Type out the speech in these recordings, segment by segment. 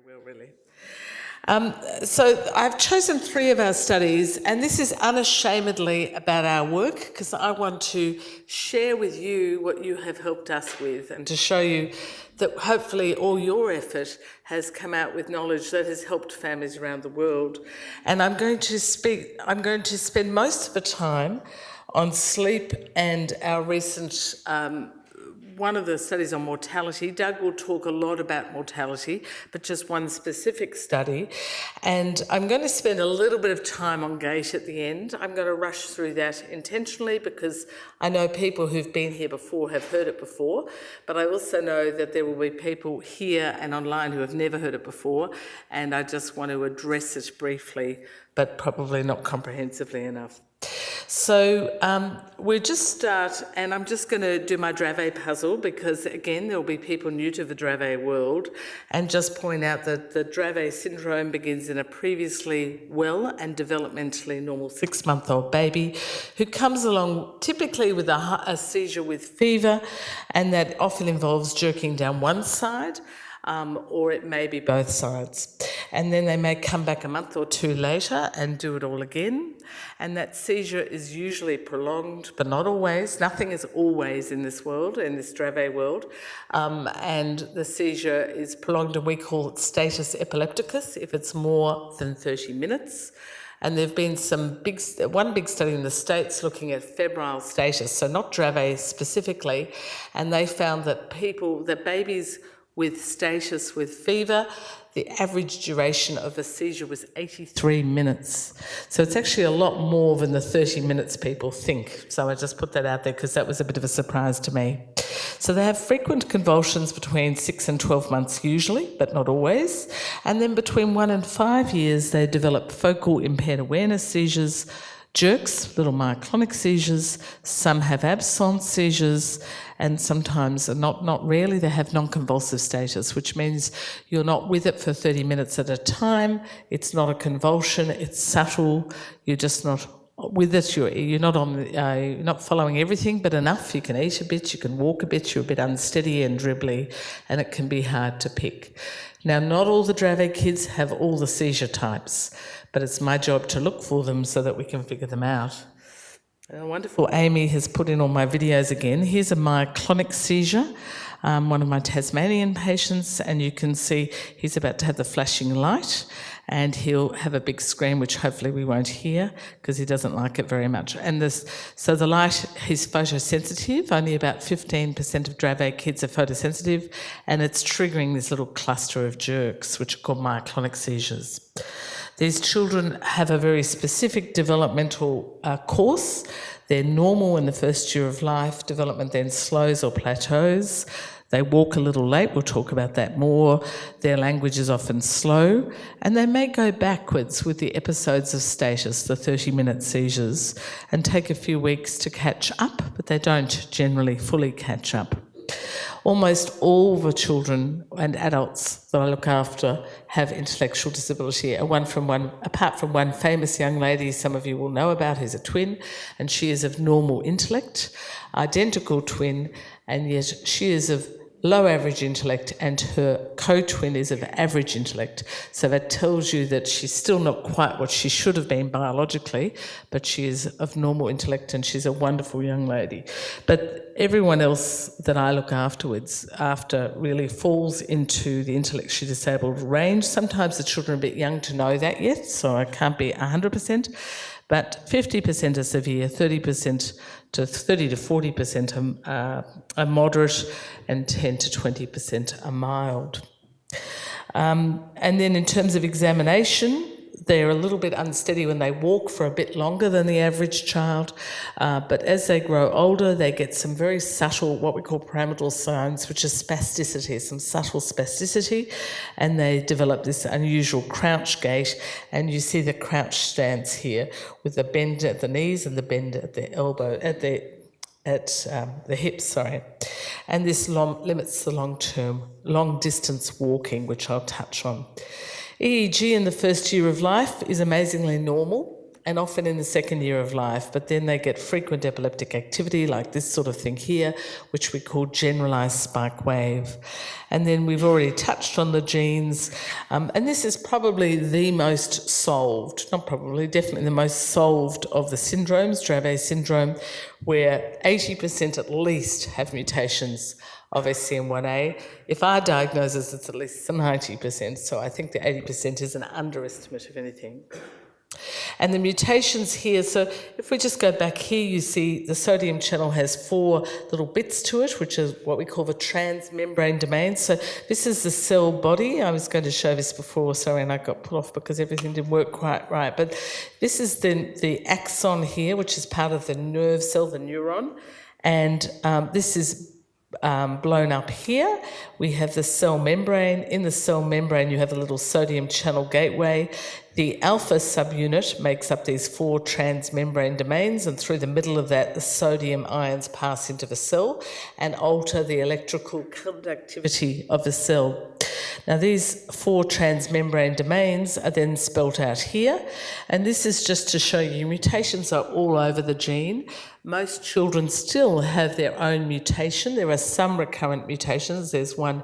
very well, really. So I've chosen 3 of our studies, and this is unashamedly about our work because I want to share with you what you have helped us with and to show you that hopefully all your effort has come out with knowledge that has helped families around the world. And I'm going to spend most of the time on sleep and our recent one of the studies on mortality. Doug will talk a lot about mortality, but just one specific study. And I'm going to spend a little bit of time on gait at the end. I'm going to rush through that intentionally because I know people who've been here before have heard it before, but I also know that there will be people here and online who have never heard it before, and I just want to address it briefly, but probably not comprehensively enough. So we'll just start, and I'm just going to do my Dravet puzzle because, again, there will be people new to the Dravet world, and just point out that the Dravet syndrome begins in a previously well and developmentally normal 6-month-old baby who comes along typically with a seizure with fever, and that often involves jerking down one side, or it may be both sides. And then they may come back a month or 2 later and do it all again. And that seizure is usually prolonged, but not always. Nothing is always in this world, in this Dravet world. And the seizure is prolonged, and we call it status epilepticus if it's more than 30 minutes. And there have been one big study in the States looking at febrile status, so not Dravet specifically, and they found that babies with status with fever, the average duration of a seizure was 83 minutes. So it's actually a lot more than the 30 minutes people think. So I just put that out there because that was a bit of a surprise to me. So they have frequent convulsions between 6 and 12 months usually, but not always. And then between 1 and 5 years, they develop focal impaired awareness seizures, jerks, little myoclonic seizures. Some have absence seizures, and sometimes, not rarely, they have non-convulsive status, which means you're not with it for 30 minutes at a time. It's not a convulsion, it's subtle. You're just not with it. You're not following everything, but enough. You can eat a bit, you can walk a bit, you're a bit unsteady and dribbly, and it can be hard to pick. Now, not all the Dravet kids have all the seizure types, but it's my job to look for them so that we can figure them out. Wonderful Amy has put in all my videos again. Here's a myoclonic seizure, one of my Tasmanian patients, and you can see he's about to have the flashing light, and he'll have a big scream, which hopefully we won't hear because he doesn't like it very much. So the light, he's photosensitive. Only about 15% of Dravet kids are photosensitive, and it's triggering this little cluster of jerks, which are called myoclonic seizures. These children have a very specific developmental course. They're normal in the first year of life. Development then slows or plateaus. They walk a little late. We'll talk about that more. Their language is often slow, and they may go backwards with the episodes of status, the 30-minute seizures, and take a few weeks to catch up, but they don't generally fully catch up. Almost all the children and adults that I look after have intellectual disability, apart from one famous young lady some of you will know about, who's a twin, and she is of normal intellect, identical twin, and yet she is of low average intellect, and her co-twin is of average intellect. So that tells you that she's still not quite what she should have been biologically, but she is of normal intellect, and she's a wonderful young lady. But everyone else that I look after really falls into the intellectually disabled range. Sometimes the children are a bit young to know that yet, so I can't be 100%, but 50% are severe, 30 to 40% are moderate, and 10 to 20% are mild. And then in terms of examination, they're a little bit unsteady when they walk for a bit longer than the average child, but as they grow older, they get some very subtle, what we call pyramidal signs, which is spasticity, some subtle spasticity, and they develop this unusual crouch gait, and you see the crouch stance here with the bend at the knees and the bend at the elbow, at the hips, and this limits the long-distance walking, which I'll touch on. EEG in the first year of life is amazingly normal. and often in the second year of life, but then they get frequent epileptic activity like this sort of thing here, which we call generalized spike wave. And then we've already touched on the genes, and this is probably the most solved, not probably, definitely the most solved of the syndromes, Dravet syndrome, where 80% at least have mutations of SCN1A. If our diagnosis, it's at least 90%, so I think the 80% is an underestimate of anything. And the mutations here, so if we just go back here, you see the sodium channel has 4 little bits to it, which is what we call the transmembrane domain. So this is the cell body. I was going to show this before, sorry, and I got put off because everything didn't work quite right. But this is the axon here, which is part of the nerve cell, the neuron. And this is blown up here. We have the cell membrane. In the cell membrane, you have a little sodium channel gateway. The alpha subunit makes up these 4 transmembrane domains, and through the middle of that, the sodium ions pass into the cell and alter the electrical conductivity of the cell. Now, these 4 transmembrane domains are then spelt out here, and this is just to show you mutations are all over the gene. Most children still have their own mutation. There are some recurrent mutations. There's one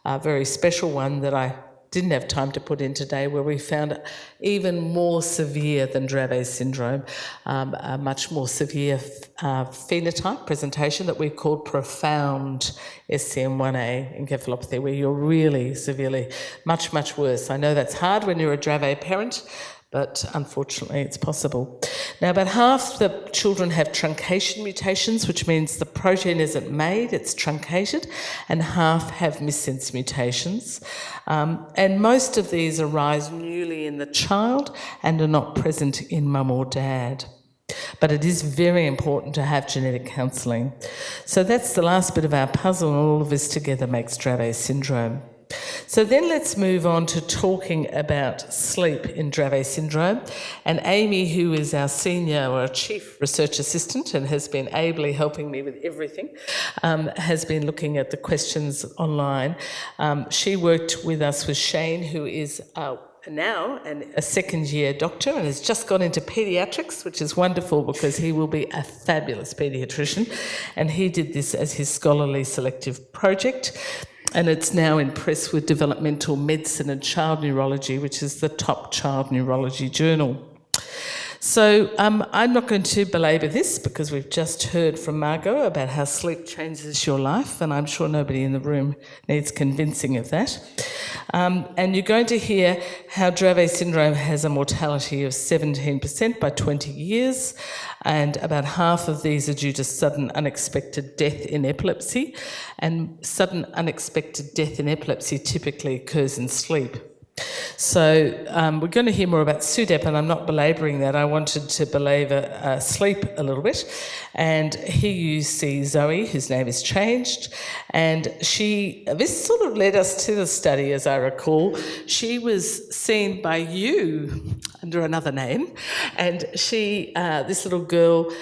very special one that I didn't have time to put in today, where we found even more severe than Dravet syndrome, a much more severe phenotype presentation that we called profound SCN1A encephalopathy, where you're really severely, much, much worse. I know that's hard when you're a Dravet parent, but unfortunately it's possible. Now, about half the children have truncation mutations, which means the protein isn't made, it's truncated, and half have missense mutations. And most of these arise newly in the child and are not present in mum or dad. But it is very important to have genetic counselling. So that's the last bit of our puzzle, and all of this together makes Dravet syndrome. So then let's move on to talking about sleep in Dravet syndrome. And Amy, who is our senior or chief research assistant and has been ably helping me with everything, has been looking at the questions online. She worked with us with Shane, who is now a second-year doctor and has just gone into paediatrics, which is wonderful because he will be a fabulous paediatrician. And he did this as his scholarly selective project. And it's now in press with Developmental Medicine and Child Neurology, which is the top child neurology journal. So I'm not going to belabor this because we've just heard from Margot about how sleep changes your life, and I'm sure nobody in the room needs convincing of that. And you're going to hear how Dravet syndrome has a mortality of 17% by 20 years, and about half of these are due to sudden unexpected death in epilepsy, and sudden unexpected death in epilepsy typically occurs in sleep. So we're going to hear more about SUDEP, and I'm not belabouring that. I wanted to belabor sleep a little bit. And here you see Zoe, whose name is changed, and this sort of led us to the study, as I recall. She was seen by you under another name, and this little girl,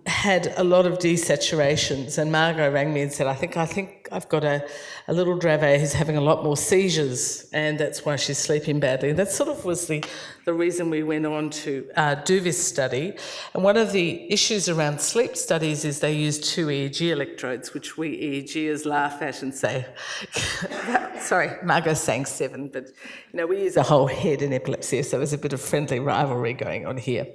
had a lot of desaturations, and Margot rang me and said, I think I've got a little Dravet who's having a lot more seizures, and that's why she's sleeping badly. And that sort of was the reason we went on to do this study. And one of the issues around sleep studies is they use 2 EEG electrodes, which we EEGers laugh at and say, sorry, Margot's saying 7, but we use a whole head in epilepsy, so there's a bit of friendly rivalry going on here.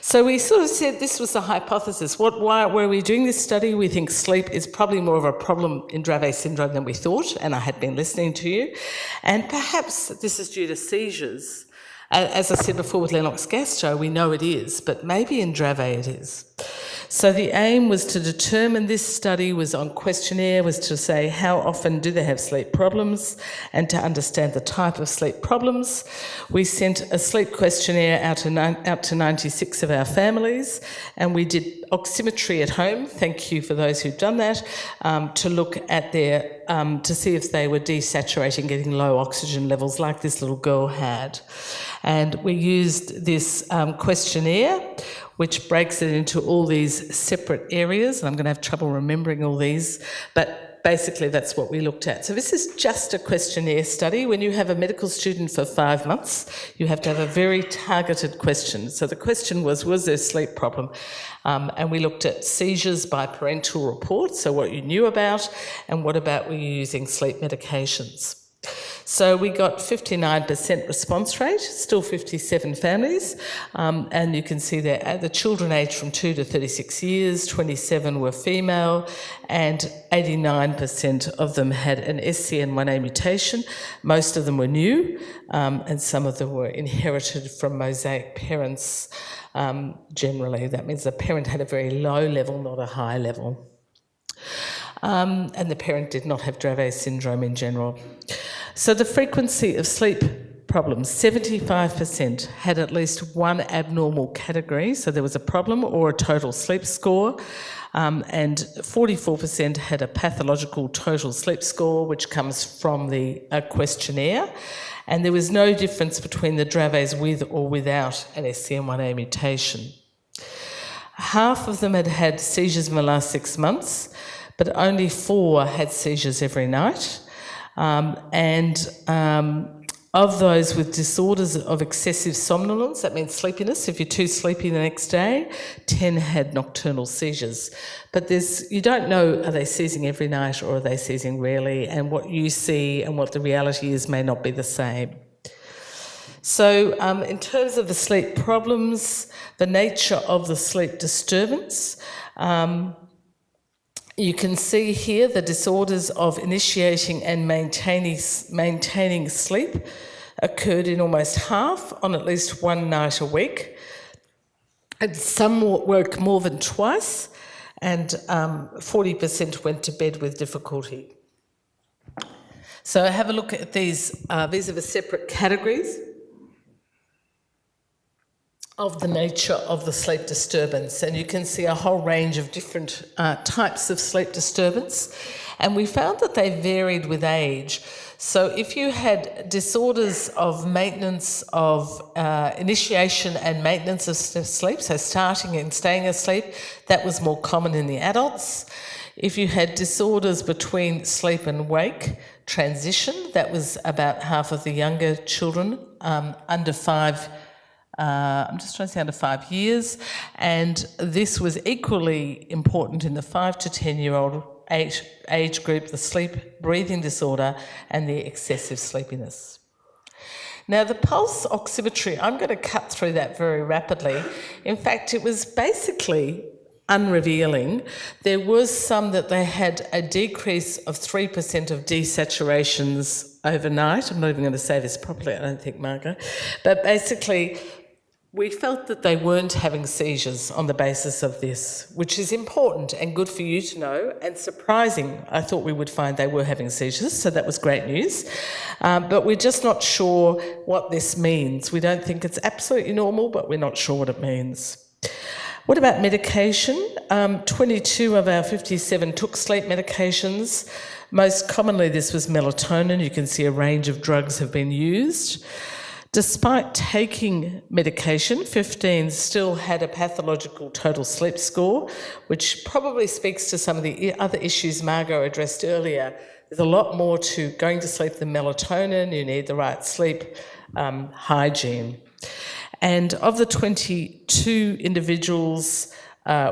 So we sort of said this was the hypothesis. Why were we doing this study? We think sleep is probably more of a problem in Dravet syndrome than we thought, and I had been listening to you. And perhaps this is due to seizures. As I said before with Lennox-Gastaut, we know it is, but maybe in Dravet it is. So the aim was to determine, this study was on questionnaire, was to say how often do they have sleep problems and to understand the type of sleep problems. We sent a sleep questionnaire out to 96 of our families, and we did oximetry at home, thank you for those who've done that, to look at to see if they were desaturating, getting low oxygen levels like this little girl had. And we used this questionnaire, which breaks it into all these separate areas, and I'm going to have trouble remembering all these, but basically that's what we looked at. So this is just a questionnaire study. When you have a medical student for 5 months, you have to have a very targeted question. So the question was there a sleep problem? And we looked at seizures by parental report, so what you knew about, and what about were you using sleep medications. So we got 59% response rate, still 57 families, and you can see there the children aged from 2 to 36 years, 27 were female, and 89% of them had an SCN1A mutation. Most of them were new, and some of them were inherited from mosaic parents generally. That means the parent had a very low level, not a high level. And the parent did not have Dravet syndrome in general. So the frequency of sleep problems, 75% had at least one abnormal category, so there was a problem or a total sleep score, and 44% had a pathological total sleep score, which comes from the questionnaire, and there was no difference between the Dravets with or without an SCN1A mutation. Half of them had had seizures in the last 6 months, but only 4 had seizures every night. Of those with disorders of excessive somnolence, that means sleepiness, if you're too sleepy the next day, 10 had nocturnal seizures. But you don't know, are they seizing every night or are they seizing rarely, and what you see and what the reality is may not be the same. So in terms of the sleep problems, the nature of the sleep disturbance, you can see here the disorders of initiating and maintaining sleep occurred in almost half on at least one night a week. And some work more than twice, and 40% went to bed with difficulty. So have a look at these. These are the separate categories of the nature of the sleep disturbance, and you can see a whole range of different types of sleep disturbance, and we found that they varied with age. So if you had disorders of maintenance of initiation and maintenance of sleep, so starting and staying asleep, that was more common in the adults. If you had disorders between sleep and wake transition, that was about half of the younger children under 5 under 5 years, and this was equally important in the 5 to 10-year-old age group, the sleep breathing disorder and the excessive sleepiness. Now the pulse oximetry, I'm going to cut through that very rapidly. In fact, it was basically unrevealing. There was some that they had a decrease of 3% of desaturations overnight. I'm not even going to say this properly, I don't think, Margot. But basically, we felt that they weren't having seizures on the basis of this, which is important and good for you to know, and surprising. I thought we would find they were having seizures, so that was great news. But we're just not sure what this means. We don't think it's absolutely normal, but we're not sure what it means. What about medication? 22 of our 57 took sleep medications. Most commonly this was melatonin. You can see a range of drugs have been used. Despite taking medication, 15 still had a pathological total sleep score, which probably speaks to some of the other issues Margot addressed earlier. There's a lot more to going to sleep than melatonin. You need the right sleep hygiene. And of the 22 individuals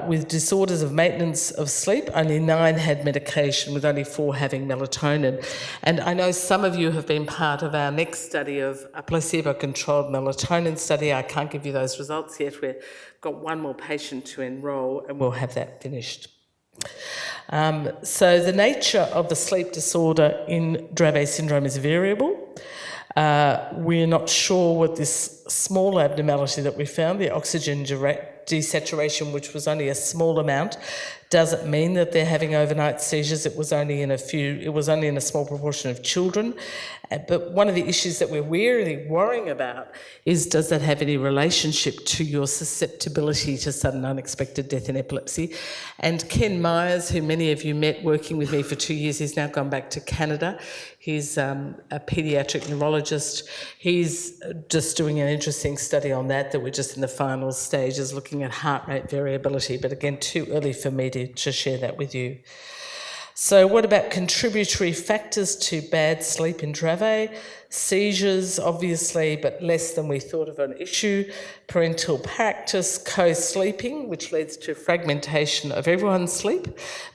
with disorders of maintenance of sleep, only 9 had medication, with only 4 having melatonin. And I know some of you have been part of our next study of a placebo-controlled melatonin study. I can't give you those results yet. We've got one more patient to enrol and we'll have that finished. So the nature of the sleep disorder in Dravet syndrome is variable. We're not sure what this small abnormality that we found, the oxygen desaturation, which was only a small amount, doesn't mean that they're having overnight seizures. It was only in a small proportion of children. But one of the issues that we're really worrying about is, does that have any relationship to your susceptibility to sudden unexpected death in epilepsy? And Ken Myers, who many of you met working with me for 2 years, he's now gone back to Canada. He's a paediatric neurologist. He's just doing an interesting study on that we're just in the final stages, looking at heart rate variability, but again, too early for me to share that with you. So what about contributory factors to bad sleep in Dravet? Seizures, obviously, but less than we thought of an issue. Parental practice, co-sleeping, which leads to fragmentation of everyone's sleep,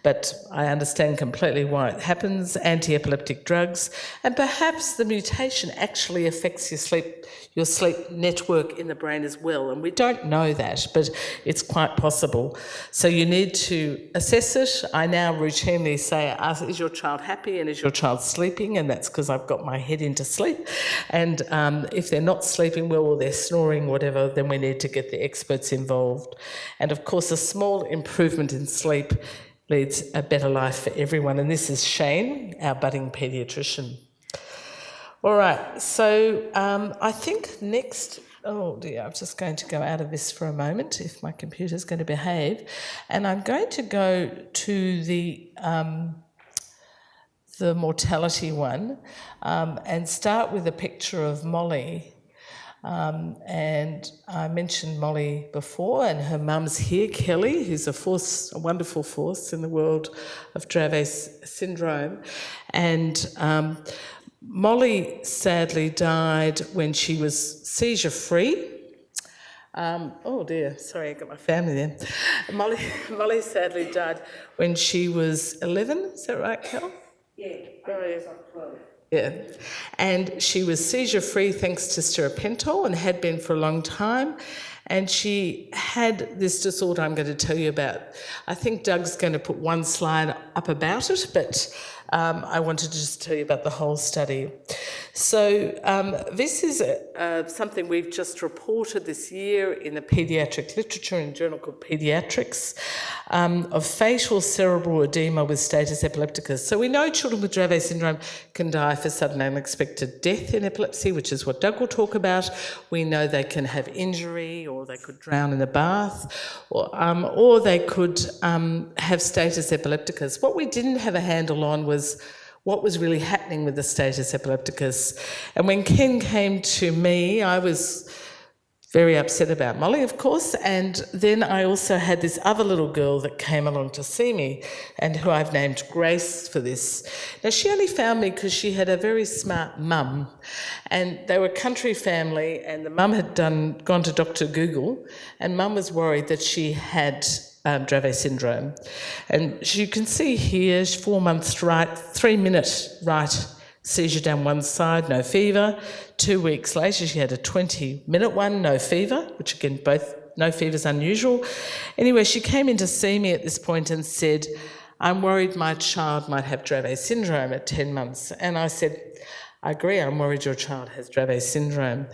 but I understand completely why it happens. Anti-epileptic drugs, and perhaps the mutation actually affects your sleep network in the brain as well, and we don't know that, but it's quite possible. So you need to assess it. I now routinely say, is your child happy and is your child sleeping? And that's because I've got my head into sleep. And if they're not sleeping well or they're snoring, whatever, then we need to get the experts involved. And of course, a small improvement in sleep leads a better life for everyone. And this is Shane, our budding paediatrician. All right, so I think next, oh dear, I'm just going to go out of this for a moment if my computer's going to behave. And I'm going to go to the mortality one and start with a picture of Molly. And I mentioned Molly before, and her mum's here, Kelly, who's a wonderful force in the world of Dravet syndrome. And Molly sadly died when she was seizure-free. Oh dear, sorry, I got my family there. Molly sadly died when she was 11, is that right, Kel? Yeah, Yeah, and she was seizure-free thanks to stiripentol and had been for a long time. And she had this disorder I'm going to tell you about. I think Doug's going to put one slide up about it, but I wanted to just tell you about the whole study. So this is something we've just reported this year in the paediatric literature in a journal called Pediatrics of fatal cerebral edema with status epilepticus. So we know children with Dravet syndrome can die for sudden unexpected death in epilepsy, which is what Doug will talk about. We know they can have injury, or they could drown in the bath, or they could have status epilepticus. What we didn't have a handle on was what was really happening with the status epilepticus. And when Ken came to me, I was very upset about Molly, of course, and then I also had this other little girl that came along to see me, and who I've named Grace for this. Now, she only found me because she had a very smart mum, and they were a country family, and the mum had gone to Dr. Google, and mum was worried that she had Dravet syndrome. And as you can see here, 4 months right, 3-minute right seizure down one side, no fever. 2 weeks later, she had a 20-minute one, no fever, which again, both no fever is unusual. Anyway, she came in to see me at this point and said, I'm worried my child might have Dravet syndrome at 10 months. And I said, I agree, I'm worried your child has Dravet syndrome.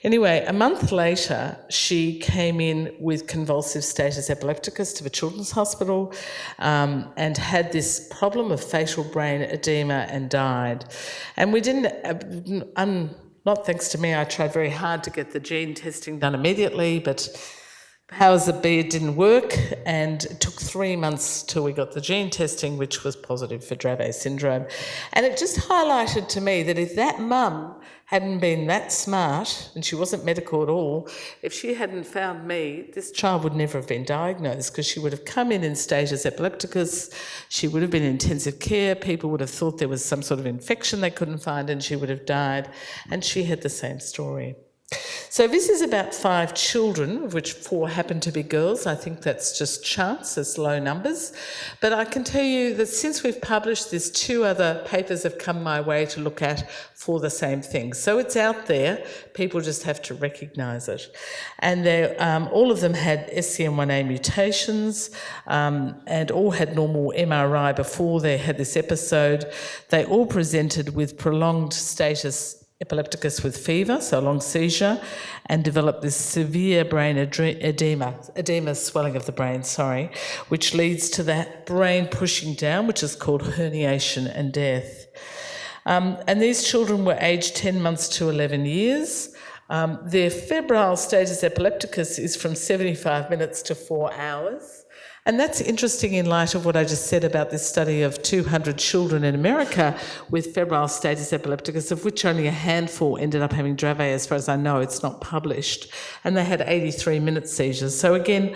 Anyway, a month later, she came in with convulsive status epilepticus to the Children's Hospital and had this problem of facial brain edema and died. And we didn't, not thanks to me, I tried very hard to get the gene testing done immediately, but powers that be, it didn't work, and it took 3 months till we got the gene testing, which was positive for Dravet syndrome. And it just highlighted to me that if that mum hadn't been that smart, and she wasn't medical at all, if she hadn't found me, this child would never have been diagnosed, because she would have come in status epilepticus, she would have been in intensive care, people would have thought there was some sort of infection they couldn't find, and she would have died. And she had the same story. So this is about 5 children, of which 4 happen to be girls. I think that's just chance, it's low numbers. But I can tell you that since we've published this, 2 other papers have come my way to look at for the same thing. So it's out there, people just have to recognise it. And all of them had SCN1A mutations and all had normal MRI before they had this episode. They all presented with prolonged status epilepticus with fever, so a long seizure, and developed this severe brain edema, swelling of the brain, which leads to that brain pushing down, which is called herniation and death. And these children were aged 10 months to 11 years. Their febrile status epilepticus is from 75 minutes to 4 hours. And that's interesting in light of what I just said about this study of 200 children in America with febrile status epilepticus, of which only a handful ended up having Dravet. As far as I know, it's not published. And they had 83-minute seizures. So again,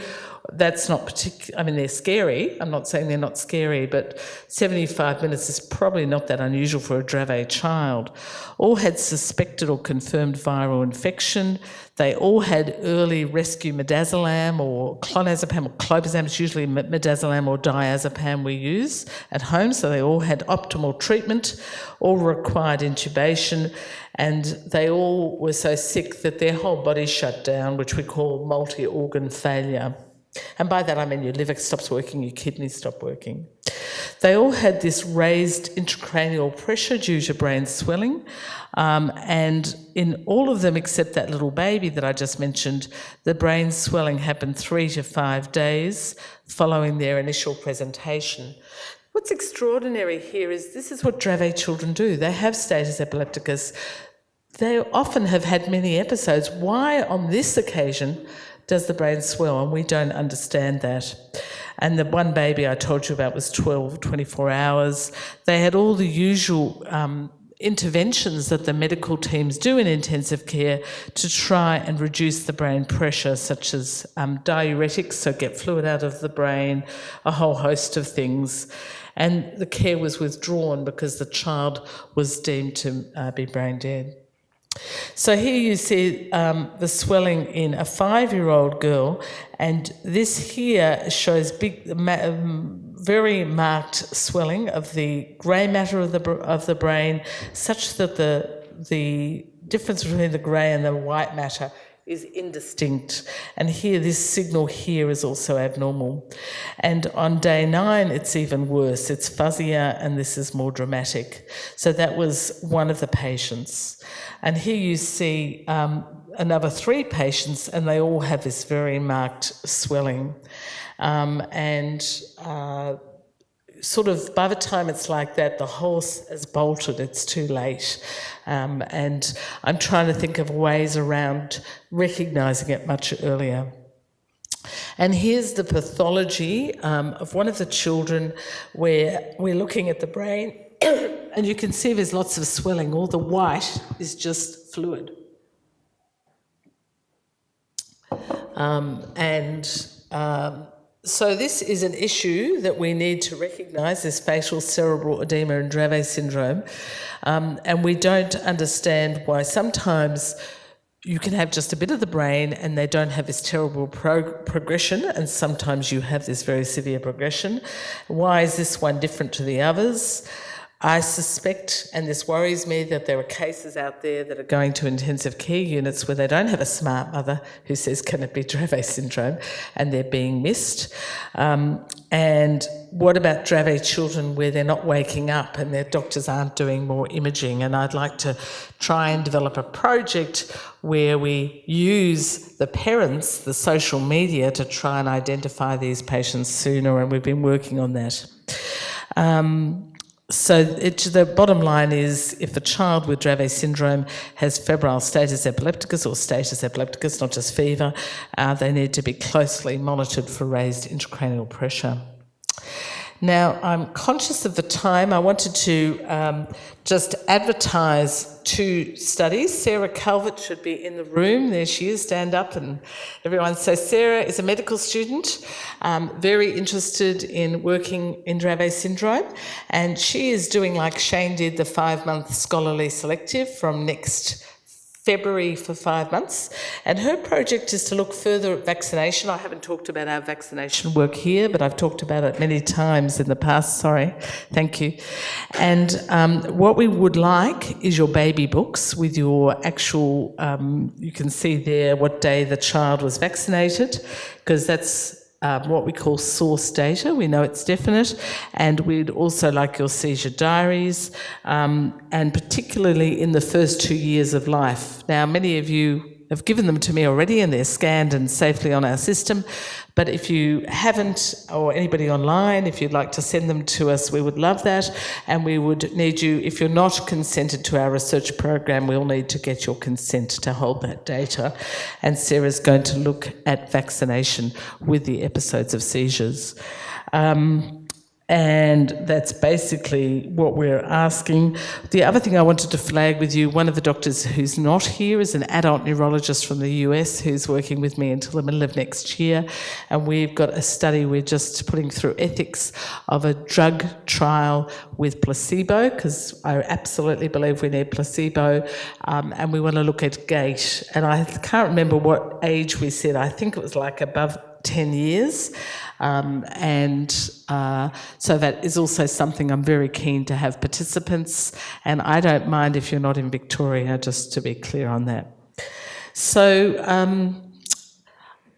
that's not particular. I mean, they're scary. I'm not saying they're not scary, but 75 minutes is probably not that unusual for a Dravet child. All had suspected or confirmed viral infection. They all had early rescue midazolam or clonazepam or clobazam. It's usually midazolam or diazepam we use at home. So they all had optimal treatment, all required intubation, and they all were so sick that their whole body shut down, which we call multi-organ failure. And by that I mean your liver stops working, your kidneys stop working. They all had this raised intracranial pressure due to brain swelling, and in all of them except that little baby that I just mentioned, the brain swelling happened 3 to 5 days following their initial presentation. What's extraordinary here is this is what Dravet children do. They have status epilepticus. They often have had many episodes. Why on this occasion does the brain swell? And we don't understand that. And the one baby I told you about was 24 hours. They had all the usual interventions that the medical teams do in intensive care to try and reduce the brain pressure, such as diuretics, so get fluid out of the brain, a whole host of things. And the care was withdrawn because the child was deemed to be brain dead. So here you see the swelling in a 5-year-old girl, and this here shows big, very marked swelling of the grey matter of the brain, such that the difference between the grey and the white matter is indistinct. And here, this signal here is also abnormal. And on day 9, it's even worse. It's fuzzier, and this is more dramatic. So that was one of the patients. And here you see another 3 patients, and they all have this very marked swelling. Sort of by the time it's like that, the horse has bolted, it's too late. And I'm trying to think of ways around recognising it much earlier. And here's the pathology of one of the children where we're looking at the brain and you can see there's lots of swelling. All the white is just fluid. So this is an issue that we need to recognise, this facial cerebral edema and Dravet syndrome, and we don't understand why sometimes you can have just a bit of the brain and they don't have this terrible progression, and sometimes you have this very severe progression. Why is this one different to the others? I suspect, and this worries me, that there are cases out there that are going to intensive care units where they don't have a smart mother who says, can it be Dravet syndrome? And they're being missed. And what about Dravet children where they're not waking up and their doctors aren't doing more imaging? And I'd like to try and develop a project where we use the parents, the social media, to try and identify these patients sooner, and we've been working on that. So the bottom line is, if a child with Dravet syndrome has febrile status epilepticus or status epilepticus, not just fever, they need to be closely monitored for raised intracranial pressure. Now, I'm conscious of the time. I wanted to just advertise 2 studies. Sarah Calvert should be in the room. There she is, stand up and everyone. So Sarah is a medical student, very interested in working in Dravet syndrome, and she is doing like Shane did, the 5-month scholarly selective from next February for 5 months, and her project is to look further at vaccination. I haven't talked about our vaccination work here, but I've talked about it many times in the past, sorry, thank you. And what we would like is your baby books with your actual, you can see there what day the child was vaccinated, because that's what we call source data. We know it's definite, and we'd also like your seizure diaries, and particularly in the first 2 years of life. Now, many of you have given them to me already and they're scanned and safely on our system. But if you haven't, or anybody online, if you'd like to send them to us, we would love that. And we would need you, if you're not consented to our research program, we'll need to get your consent to hold that data. And Sarah's going to look at vaccination with the episodes of seizures. And that's basically what we're asking. The other thing I wanted to flag with you, one of the doctors who's not here is an adult neurologist from the US who's working with me until the middle of next year. And we've got a study we're just putting through ethics of a drug trial with placebo, because I absolutely believe we need placebo. And we want to look at gait. And I can't remember what age we said. I think it was like above 10 years. So that is also something I'm very keen to have participants, and I don't mind if you're not in Victoria, just to be clear on that. So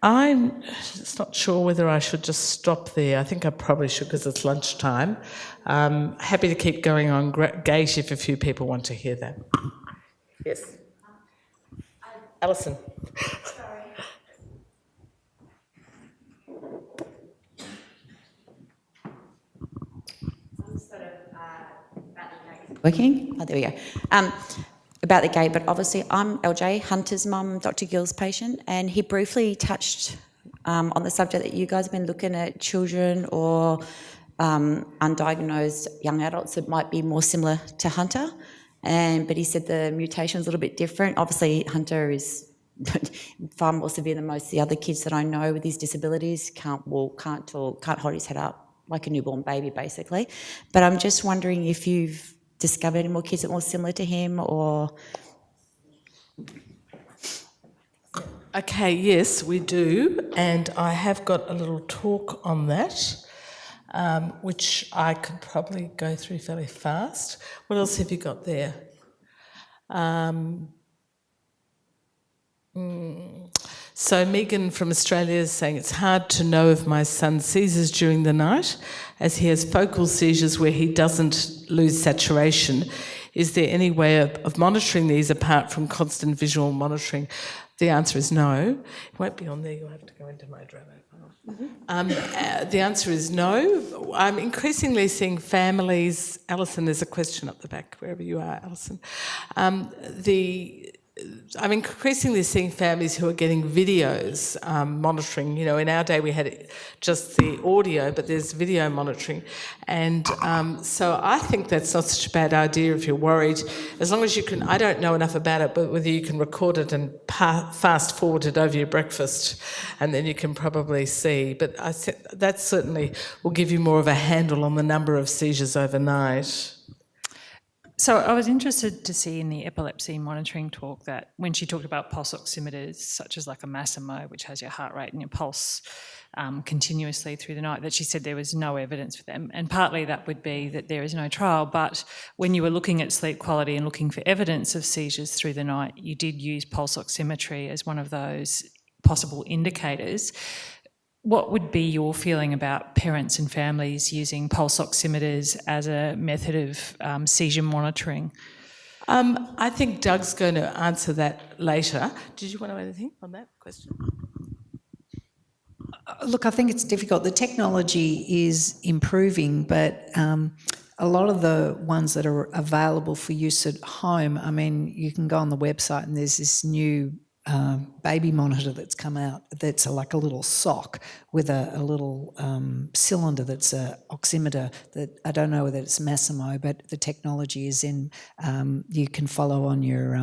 I'm just not sure whether I should just stop there. I think I probably should because it's lunchtime. Happy to keep going on gait if a few people want to hear that. Yes. Alison. Working? Oh, there we go. About the gait, but obviously I'm LJ, Hunter's mum, Dr. Gill's patient, and he briefly touched on the subject that you guys have been looking at children or undiagnosed young adults that might be more similar to Hunter, but he said the mutation is a little bit different. Obviously, Hunter is far more severe than most of the other kids that I know with these disabilities, can't walk, can't talk, can't hold his head up, like a newborn baby, basically. But I'm just wondering if you've discovered any more kids that are more similar to him, or... Okay, yes, we do, and I have got a little talk on that, which I could probably go through fairly fast. What else have you got there? So Megan from Australia is saying it's hard to know if my son seizes during the night, as he has focal seizures where he doesn't lose saturation. Is there any way of monitoring these apart from constant visual monitoring? The answer is no. It won't be on there, you'll have to go into my Dravet file. The answer is no. I'm increasingly seeing families... Alison, there's a question up the back, wherever you are, Alison. I'm increasingly seeing families who are getting videos monitoring. You know, in our day we had just the audio, but there's video monitoring. And so I think that's not such a bad idea if you're worried. As long as you can, I don't know enough about it, but whether you can record it and fast forward it over your breakfast, and then you can probably see. But that certainly will give you more of a handle on the number of seizures overnight. So I was interested to see in the epilepsy monitoring talk that when she talked about pulse oximeters, such as like a Masimo, which has your heart rate and your pulse continuously through the night, that she said there was no evidence for them. And partly that would be that there is no trial, but when you were looking at sleep quality and looking for evidence of seizures through the night, you did use pulse oximetry as one of those possible indicators. What would be your feeling about parents and families using pulse oximeters as a method of seizure monitoring? I think Doug's going to answer that later. Did you want to add anything on that question? Look, I think it's difficult. The technology is improving, but a lot of the ones that are available for use at home, I mean, you can go on the website and there's this new baby monitor that's come out that's like a little sock with a little cylinder that's an oximeter that I don't know whether it's Masimo, but the technology is in, you can follow on your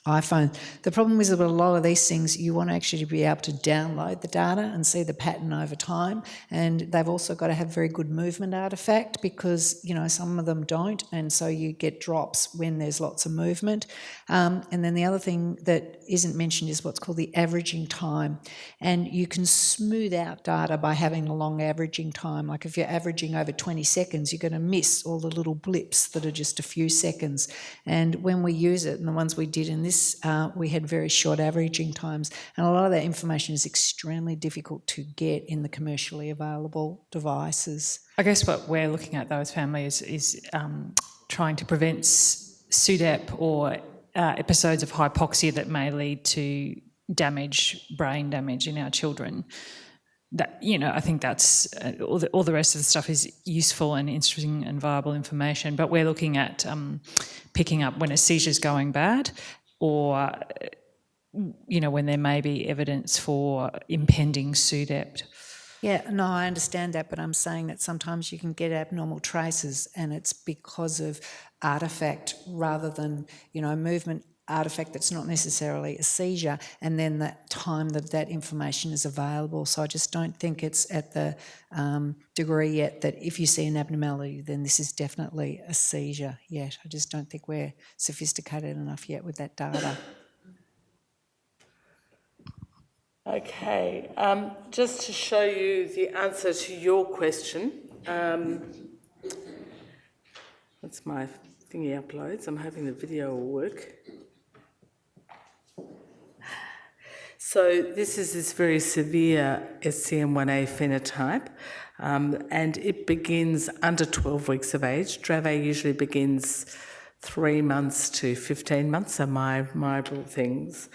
iPhone. The problem is that with a lot of these things, you want to actually be able to download the data and see the pattern over time, and they've also got to have very good movement artifact because, you know, some of them don't, and so you get drops when there's lots of movement. And then the other thing that isn't mentioned is what's called the averaging time, and you can smooth out data by having a long averaging time. Like if you're averaging over 20 seconds, you're going to miss all the little blips that are just a few seconds. And when we use it, and the ones we did in this, we had very short averaging times, and a lot of that information is extremely difficult to get in the commercially available devices. I guess what we're looking at though as families is trying to prevent SUDEP or episodes of hypoxia that may lead to brain damage in our children. That, you know, I think that's all the rest of the stuff is useful and interesting and viable information. But we're looking at picking up when a seizure's going bad, or you know, when there may be evidence for impending SUDEP. Yeah, no, I understand that, but I'm saying that sometimes you can get abnormal traces and it's because of artefact rather than, you know, a movement artefact that's not necessarily a seizure, and then that time that information is available. So I just don't think it's at the degree yet that if you see an abnormality, then this is definitely a seizure yet. I just don't think we're sophisticated enough yet with that data. Okay, just to show you the answer to your question, that's my thingy uploads. I'm hoping the video will work. So this is this very severe SCN1A phenotype, and it begins under 12 weeks of age. Dravet usually begins 3 months to 15 months are my things.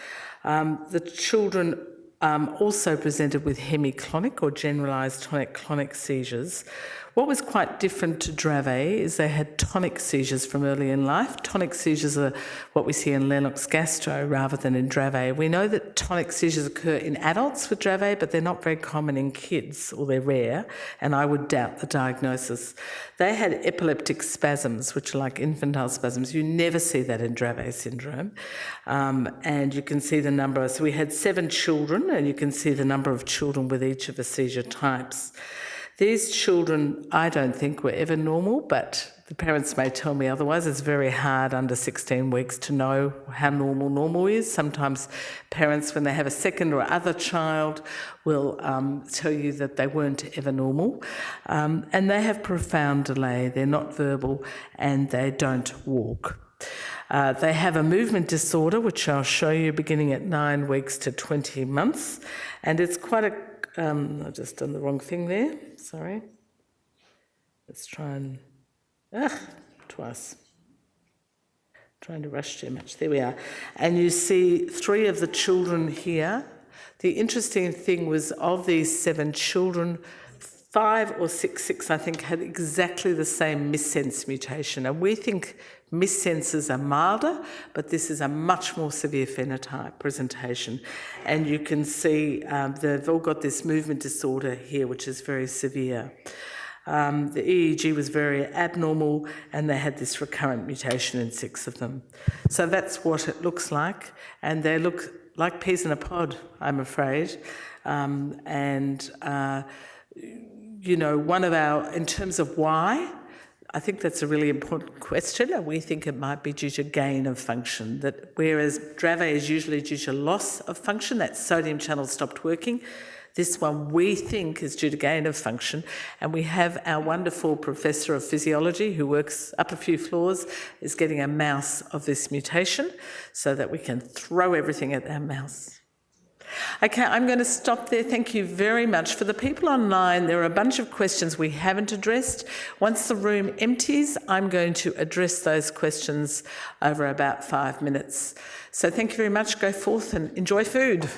The children also presented with hemiclonic or generalised tonic-clonic seizures. What was quite different to Dravet is they had tonic seizures from early in life. Tonic seizures are what we see in Lennox-Gastaut rather than in Dravet. We know that tonic seizures occur in adults with Dravet, but they're not very common in kids, or they're rare, and I would doubt the diagnosis. They had epileptic spasms, which are like infantile spasms. You never see that in Dravet syndrome. And you can see the number. So we had 7 children, and you can see the number of children with each of the seizure types. These children, I don't think, were ever normal, but the parents may tell me otherwise. It's very hard under 16 weeks to know how normal is. Sometimes parents, when they have a second or other child, will tell you that they weren't ever normal. And they have profound delay. They're not verbal and they don't walk. They have a movement disorder, which I'll show you beginning at 9 weeks to 20 months. And it's quite a... I've just done the wrong thing there, sorry. Let's try and... twice. Trying to rush too much. There we are. And you see 3 of the children here. The interesting thing was of these 7 children, 5 or 6 I think had exactly the same missense mutation. And we think missenses are milder, but this is a much more severe phenotype presentation. And you can see they've all got this movement disorder here, which is very severe. The EEG was very abnormal, and they had this recurrent mutation in 6 of them. So that's what it looks like, and they look like peas in a pod, I'm afraid. You know, one of our, in terms of why, I think that's a really important question, and we think it might be due to gain of function, that whereas Dravet is usually due to loss of function, that sodium channel stopped working, this one we think is due to gain of function. And we have our wonderful professor of physiology who works up a few floors, is getting a mouse of this mutation so that we can throw everything at that mouse. Okay, I'm going to stop there. Thank you very much. For the people online, there are a bunch of questions we haven't addressed. Once the room empties, I'm going to address those questions over about 5 minutes. So thank you very much. Go forth and enjoy food.